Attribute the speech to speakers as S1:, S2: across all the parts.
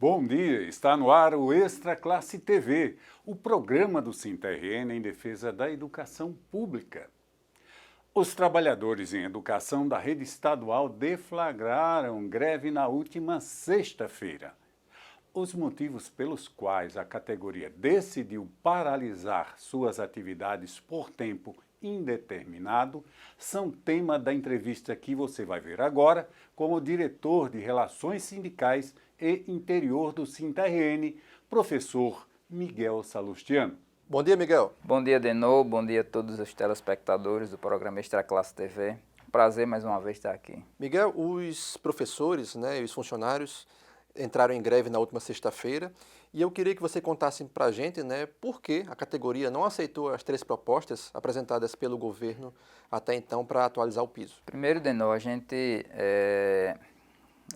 S1: Bom dia, está no ar o Extra Classe TV, o programa do SINTRN em defesa da educação pública. Os trabalhadores em educação da rede estadual deflagraram greve na última sexta-feira. Os motivos pelos quais a categoria decidiu paralisar suas atividades por tempo indeterminado são tema da entrevista que você vai ver agora com o diretor de Relações Sindicais e Interior do SINTRN, professor Miguel Salustiano.
S2: Bom dia, Miguel.
S3: Bom dia, Denô. Bom dia a todos os telespectadores do programa Extra Classe TV. Prazer mais uma vez estar aqui.
S2: Miguel, os professores, e os funcionários entraram em greve na última sexta-feira e eu queria que você contasse para a gente, por que a categoria não aceitou as 3 propostas apresentadas pelo governo até então para atualizar o piso.
S3: Primeiro, Denô, a gente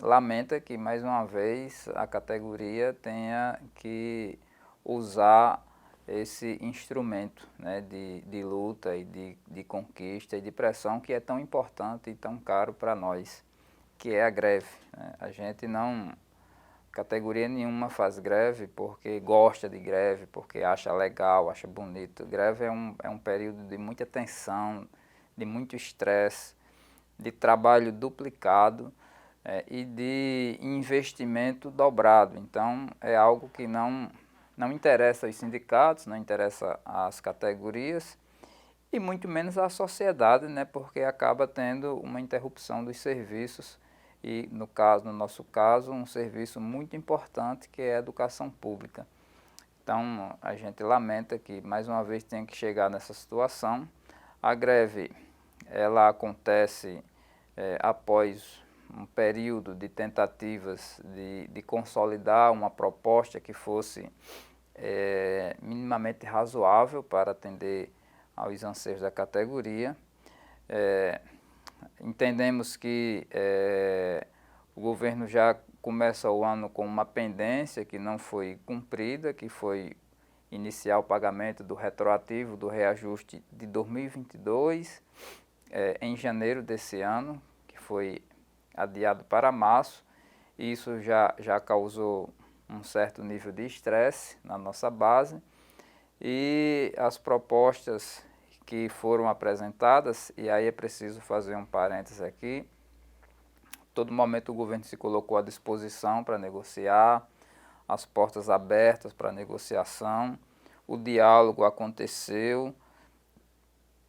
S3: lamenta que mais uma vez a categoria tenha que usar esse instrumento de luta e de conquista e de pressão que é tão importante e tão caro para nós, que é a greve. A gente não... Categoria nenhuma faz greve porque gosta de greve, porque acha legal, acha bonito. Greve é um período de muita tensão, de muito estresse, de trabalho duplicado e de investimento dobrado. Então, é algo que não interessa aos sindicatos, não interessa às categorias e muito menos à sociedade, porque acaba tendo uma interrupção dos serviços e, no nosso caso, um serviço muito importante que é a educação pública. Então, a gente lamenta que, mais uma vez, tenha que chegar nessa situação. A greve, ela acontece após um período de tentativas de consolidar uma proposta que fosse minimamente razoável para atender aos anseios da categoria. Entendemos que o governo já começa o ano com uma pendência que não foi cumprida, que foi iniciar o pagamento do retroativo do reajuste de 2022 em janeiro desse ano, que foi adiado para março. Isso já causou um certo nível de estresse na nossa base e as propostas que foram apresentadas, e aí é preciso fazer um parênteses aqui, todo momento o governo se colocou à disposição para negociar, as portas abertas para negociação, o diálogo aconteceu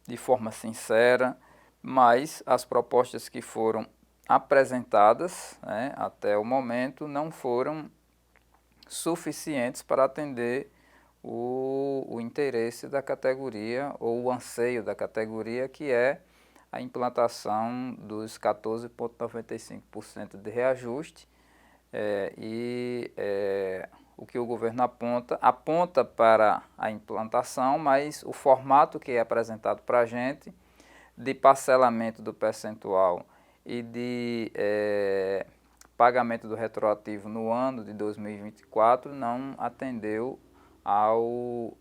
S3: de forma sincera, mas as propostas que foram apresentadas até o momento não foram suficientes para atender o interesse da categoria ou o anseio da categoria, que é a implantação dos 14,95% de reajuste o que o governo aponta para a implantação, mas o formato que é apresentado para a gente de parcelamento do percentual e de pagamento do retroativo no ano de 2024 não atendeu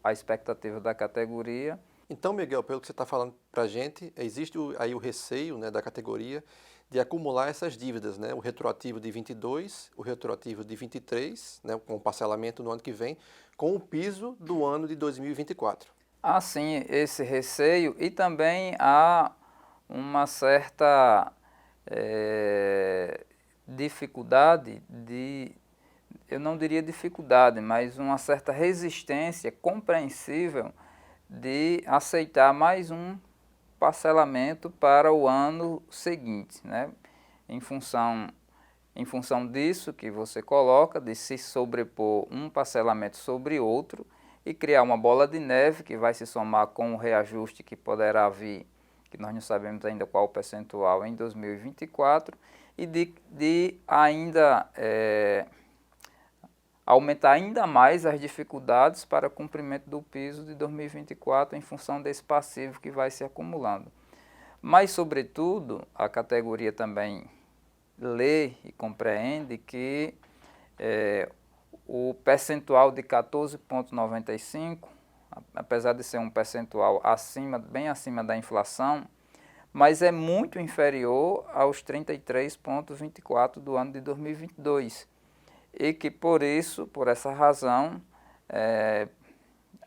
S3: à expectativa da categoria.
S2: Então, Miguel, pelo que você está falando para a gente, existe aí o receio da categoria de acumular essas dívidas, o retroativo de 22, o retroativo de 23, com o parcelamento no ano que vem, com o piso do ano de 2024.
S3: Há sim esse receio e também há uma certa dificuldade eu não diria dificuldade, mas uma certa resistência compreensível de aceitar mais um parcelamento para o ano seguinte, em função disso que você coloca, de se sobrepor um parcelamento sobre outro e criar uma bola de neve que vai se somar com o reajuste que poderá vir, que nós não sabemos ainda qual o percentual em 2024, e de ainda aumentar ainda mais as dificuldades para o cumprimento do piso de 2024 em função desse passivo que vai se acumulando. Mas, sobretudo, a categoria também lê e compreende que o percentual de 14,95%, apesar de ser um percentual bem acima da inflação, mas é muito inferior aos 33,24% do ano de 2022. e que por essa razão,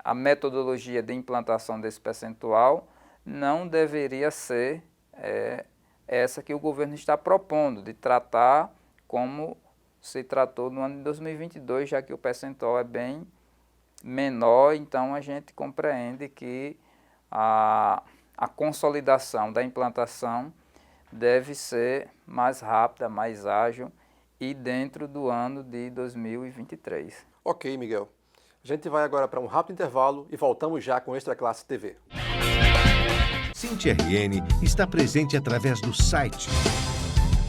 S3: a metodologia de implantação desse percentual não deveria ser essa que o governo está propondo, de tratar como se tratou no ano de 2022, já que o percentual é bem menor, então a gente compreende que a consolidação da implantação deve ser mais rápida, mais ágil e dentro do ano de 2023.
S2: Ok, Miguel. A gente vai agora para um rápido intervalo e voltamos já com Extra Classe TV.
S4: SINT-RN está presente através do site.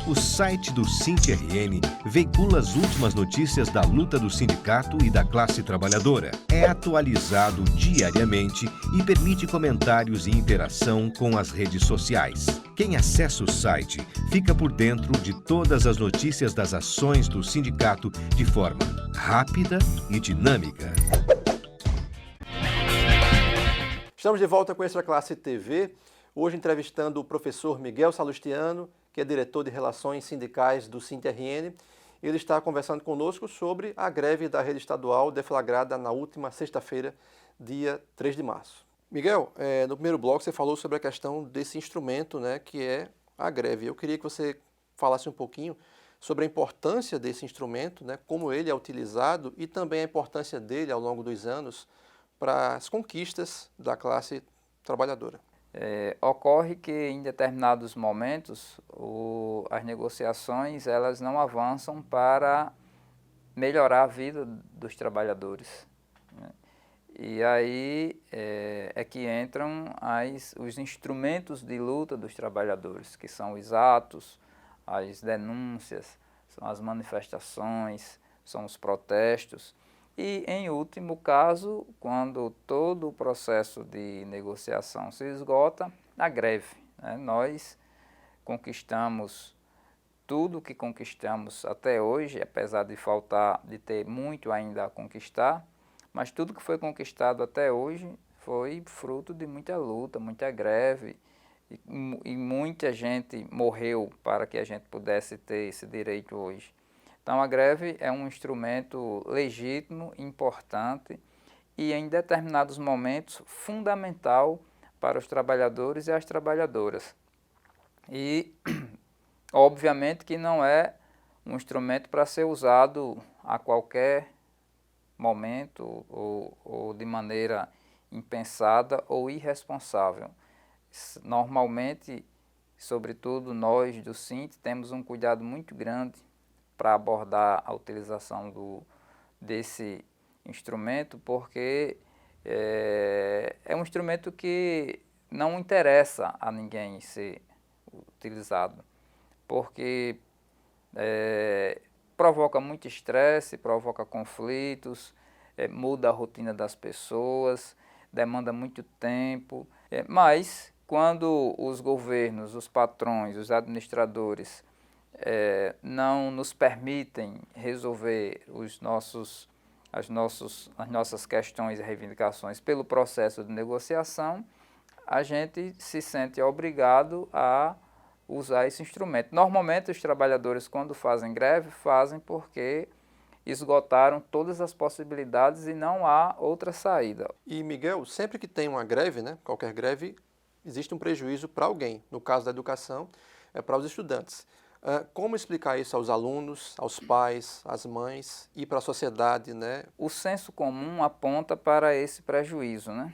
S4: O site do SINT-RN veicula as últimas notícias da luta do sindicato e da classe trabalhadora. É atualizado diariamente e permite comentários e interação com as redes sociais. Quem acessa o site fica por dentro de todas as notícias das ações do sindicato de forma rápida e dinâmica.
S2: Estamos de volta com Extra Classe TV, hoje entrevistando o professor Miguel Salustiano, que é diretor de Relações Sindicais do SINT-RN. Ele está conversando conosco sobre a greve da rede estadual deflagrada na última sexta-feira, dia 3 de março. Miguel, no primeiro bloco você falou sobre a questão desse instrumento, né, que é a greve. Eu queria que você falasse um pouquinho sobre a importância desse instrumento, né, como ele é utilizado e também a importância dele ao longo dos anos para as conquistas da classe trabalhadora.
S3: Ocorre que em determinados momentos as negociações elas não avançam para melhorar a vida dos trabalhadores, né? E aí é que entram os instrumentos de luta dos trabalhadores, que são os atos, as denúncias, são as manifestações, são os protestos. E, em último caso, quando todo o processo de negociação se esgota, a greve, né? Nós conquistamos tudo o que conquistamos até hoje, apesar de ter muito ainda a conquistar, mas tudo que foi conquistado até hoje foi fruto de muita luta, muita greve, e muita gente morreu para que a gente pudesse ter esse direito hoje. Então, a greve é um instrumento legítimo, importante e, em determinados momentos, fundamental para os trabalhadores e as trabalhadoras. E, obviamente, que não é um instrumento para ser usado a qualquer momento ou de maneira impensada ou irresponsável. Normalmente, sobretudo nós do SINT, temos um cuidado muito grande para abordar a utilização desse instrumento, porque é um instrumento que não interessa a ninguém ser utilizado, porque provoca muito estresse, provoca conflitos, muda a rotina das pessoas, demanda muito tempo, mas quando os governos, os patrões, os administradores não nos permitem resolver as nossas questões e reivindicações pelo processo de negociação, a gente se sente obrigado a usar esse instrumento. Normalmente os trabalhadores, quando fazem greve, fazem porque esgotaram todas as possibilidades e não há outra saída.
S2: E, Miguel, sempre que tem uma greve, né, qualquer greve, existe um prejuízo para alguém. No caso da educação, é para os estudantes. Como explicar isso aos alunos, aos pais, às mães e para a sociedade, né?
S3: O senso comum aponta para esse prejuízo, né?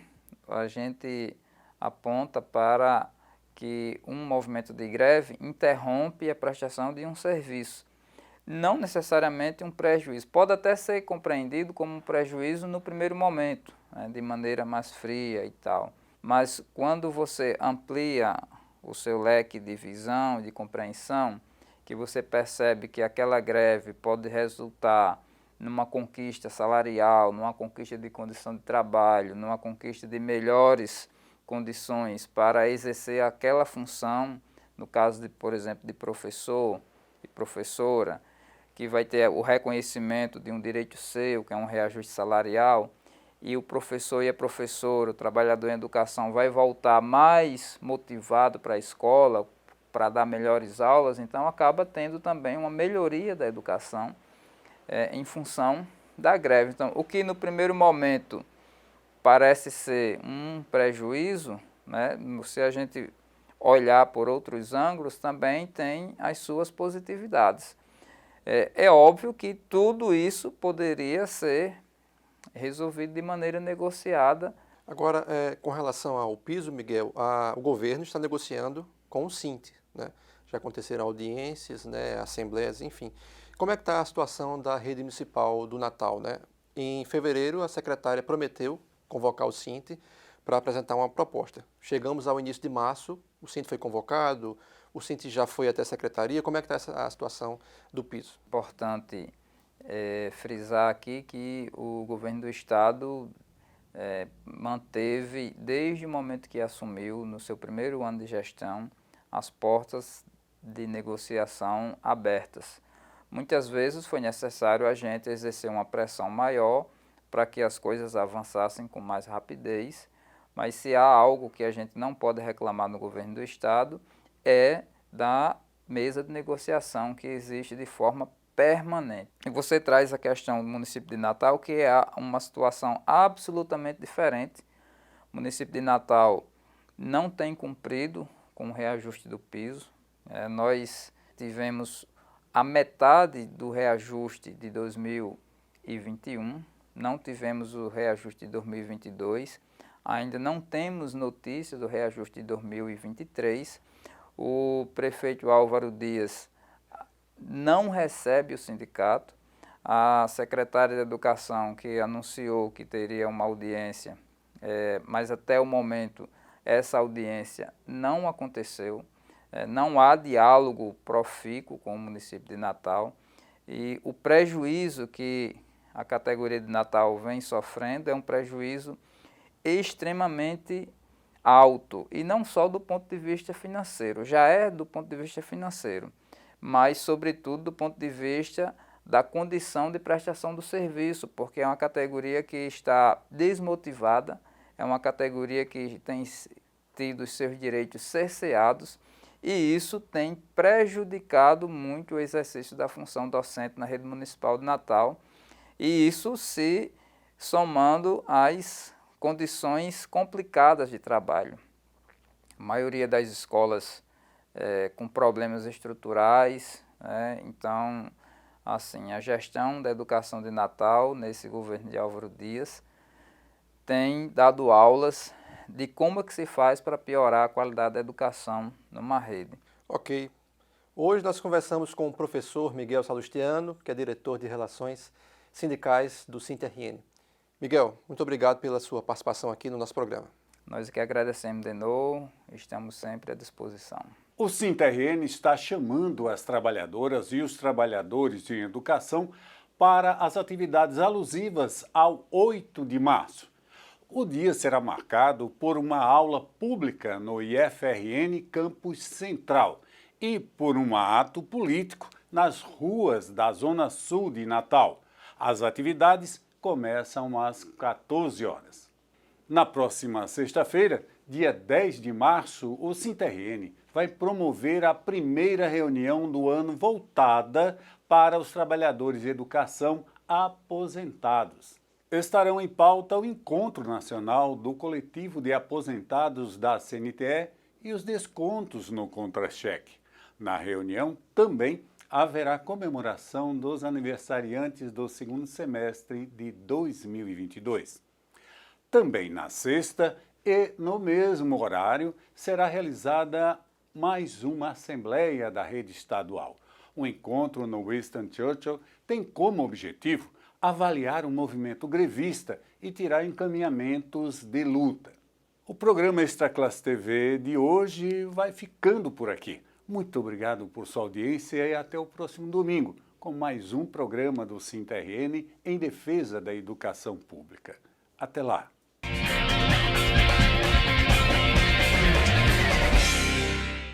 S3: A gente aponta para que um movimento de greve interrompe a prestação de um serviço. Não necessariamente um prejuízo. Pode até ser compreendido como um prejuízo no primeiro momento, né, de maneira mais fria e tal. Mas quando você amplia o seu leque de visão, de compreensão, que você percebe que aquela greve pode resultar numa conquista salarial, numa conquista de condição de trabalho, numa conquista de melhores condições para exercer aquela função, no caso, por exemplo, de professor e professora, que vai ter o reconhecimento de um direito seu, que é um reajuste salarial, e o professor e a professora, o trabalhador em educação, vai voltar mais motivado para a escola, para dar melhores aulas, então acaba tendo também uma melhoria da educação em função da greve. Então, o que no primeiro momento parece ser um prejuízo, né, se a gente olhar por outros ângulos, também tem as suas positividades. É óbvio que tudo isso poderia ser resolvido de maneira negociada.
S2: Agora, com relação ao piso, Miguel, o governo está negociando com o SINT, né? Já aconteceram audiências, né, assembleias, enfim. Como é que está a situação da rede municipal do Natal, né? Em fevereiro, a secretária prometeu convocar o SINT para apresentar uma proposta. Chegamos ao início de março, o SINT foi convocado, o SINT já foi até a secretaria. Como é que está a situação do piso?
S3: Importante frisar aqui que o governo do estado manteve, desde o momento que assumiu, no seu primeiro ano de gestão, as portas de negociação abertas. Muitas vezes foi necessário a gente exercer uma pressão maior para que as coisas avançassem com mais rapidez, mas se há algo que a gente não pode reclamar no governo do estado é da mesa de negociação que existe de forma permanente. E você traz a questão do município de Natal, que é uma situação absolutamente diferente. O município de Natal não tem cumprido com o reajuste do piso. Nós tivemos a metade do reajuste de 2021, não tivemos o reajuste de 2022, ainda não temos notícia do reajuste de 2023. O prefeito Álvaro Dias não recebe o sindicato. A secretária de Educação, que anunciou que teria uma audiência, mas até o momento essa audiência não aconteceu. Não há diálogo profícuo com o município de Natal e o prejuízo que a categoria de Natal vem sofrendo é um prejuízo extremamente alto, e não só do ponto de vista financeiro, já é do ponto de vista financeiro, mas sobretudo do ponto de vista da condição de prestação do serviço, porque é uma categoria que está desmotivada, é uma categoria que tem tido os seus direitos cerceados, e isso tem prejudicado muito o exercício da função docente na rede municipal de Natal, e isso se somando às condições complicadas de trabalho. A maioria das escolas com problemas estruturais, então, assim, a gestão da educação de Natal, nesse governo de Álvaro Dias, tem dado aulas de como é que se faz para piorar a qualidade da educação numa rede.
S2: Ok. Hoje nós conversamos com o professor Miguel Salustiano, que é diretor de Relações Sindicais do SINT-RN. Miguel, muito obrigado pela sua participação aqui no nosso programa.
S3: Nós que agradecemos de novo, estamos sempre à disposição.
S1: O SINT-RN está chamando as trabalhadoras e os trabalhadores em educação para as atividades alusivas ao 8 de março. O dia será marcado por uma aula pública no IFRN Campus Central e por um ato político nas ruas da Zona Sul de Natal. As atividades começam às 14 horas. Na próxima sexta-feira, dia 10 de março, o SINT-RN vai promover a primeira reunião do ano voltada para os trabalhadores de educação aposentados. Estarão em pauta o Encontro Nacional do Coletivo de Aposentados da CNTE e os descontos no contra-cheque. Na reunião também haverá comemoração dos aniversariantes do segundo semestre de 2022. Também na sexta e no mesmo horário será realizada mais uma assembleia da rede estadual. O encontro no Winston Churchill tem como objetivo avaliar o movimento grevista e tirar encaminhamentos de luta. O programa Extra Classe TV de hoje vai ficando por aqui. Muito obrigado por sua audiência e até o próximo domingo, com mais um programa do SINT-RN em defesa da educação pública. Até lá!